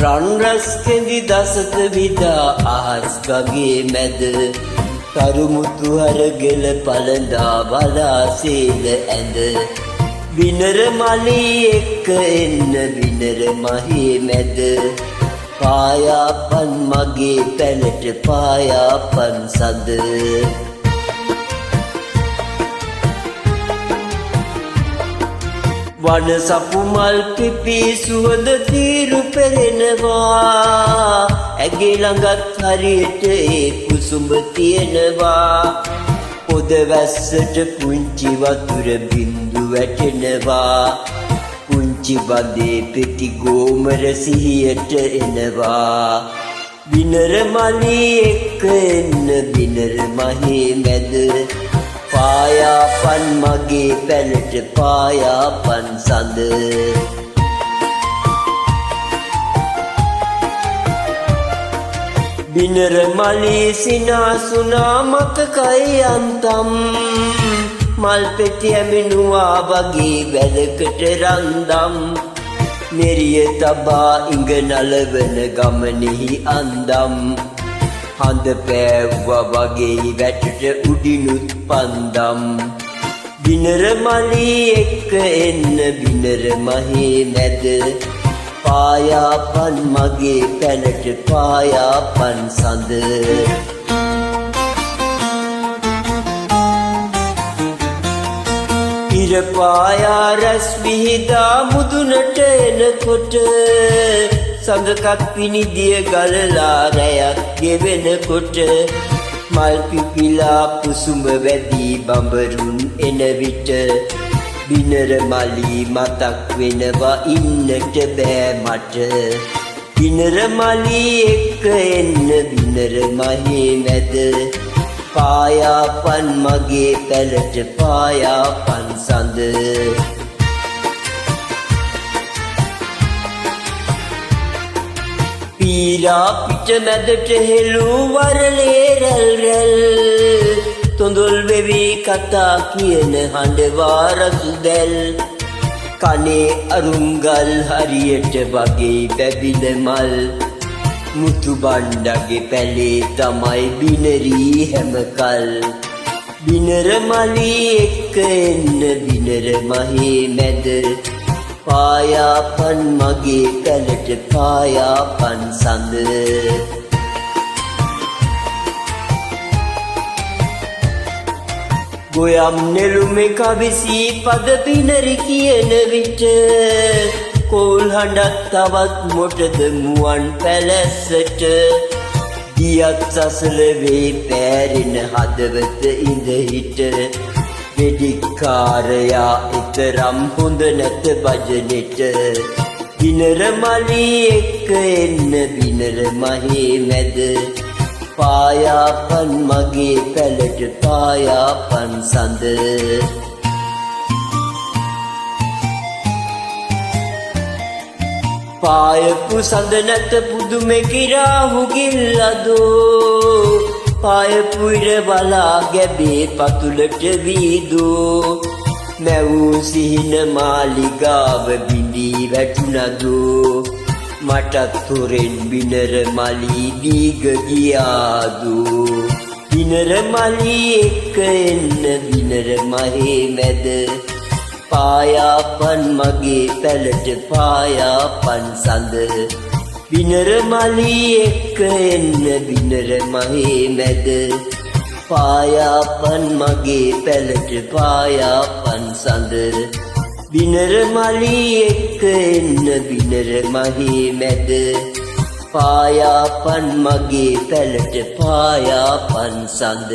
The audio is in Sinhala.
රන් රැස් කෙඳි දසත විදා අහස් ගගේ මැද තරුමුතු හරගෙල පළඳා බලා සේල ඇඳ විනර මලී එක්ක එන්න විනර මහේ මැද පායාපන් මගේ පැනට පායාපන් සඳ වන සපු මල් පිපි සුවඳ තීරු පෙරෙනවා ඇගේ ළඟත් හරියට ඒ කුසුඹ තියෙනවා පොද වැස්සට පුංචි වතුර බින්දු වැටෙනවා පුංචි බදේ පෙති ගෝමර සිහියට එනවා විනර මලී එක්ක එන්න විනර මහේ මැද පායාපන් මගේ පැනට පායාපන් සඳ විනර මලී සිනාසුනා මතකයි යන්තම් මල් පෙති ඇමිනුවා වගේ වැලකට රන්දම් මෙරිය තබා ඉඟ නලවන ගමනෙහි අන්දම් හඳ පෑව්වා වගේ වැටට උඩිනුත් පන්දම් විනර මලී එක්ක එන්න විනර මහේ මැද පායාපන් මගේ පැනට පායාපන් සඳ ඉර පායා රැස් විහිදා මුදුනට එනකොට සඳකත් පිනිදිය ගලලා රැයක් ගෙවෙනකොට මල් පිපිලා කුසුඹ වැදී බඹරුන් එන විට විනර මලී මතක් වෙනවා ඉන්නට බෑ මට විනර මලී එක්ක එන්න විනර මහේ මැද පායාපන් මගේ පැලට පායාපන් සඳ පීරා පිට මැදට හෙළූ වරලේ රැල් රැල් තොඳුල් වෙවි කතා කියන හඬවා රසු දැල් කනේ අරුංගල් හරියට වගේ බැබිල මල් මුතු බණ්ඩගේ පැලේ තමයි බිනරී හැමකල් විනර මලී එක්ක එන්න විනර මහේ මැද පායාපන් මගේ පැලට පායාපන් සඳ ගොයම් නෙළුමේ කවිසී පද පිනරි කියන විට කෝල් හඬක් තවත් මොටද මුවන් පැලැස්සට දියත් සසල වේ පෑරෙන හදවත ඉඳ හිට වෙඩික්කාරයා එතරම් හොඳ නැත භජනෙට විනර මලී එක්ක එන්න විනර මහේ මැද පායාපන් මගේ පැලට පායාපන් සඳ පායපු සඳ නැත පුදුමෙ කිරාහු ගිල්ලදෝ පායපු ඉර බලා ගැබේ පතුලට වීදෝ මැවූ සිහින මාලිගාව බිඳී වැටුණදෝ මටත් තොරෙන් විනර මලී දීග ගියාදෝ විනර මලී එක්ක එන්න විනර මහේ මැද පායාපන් මගේ පැලට පායාපන් සඳ විනර මලී එක්ක එන්න විනර මහේ මැද පායාපන් මගේ පැලට පායාපන් සඳ විනර මලී එක්ක එන්න විනර මහේ මැද පායාපන් මගේ පැලට පායාපන් සඳ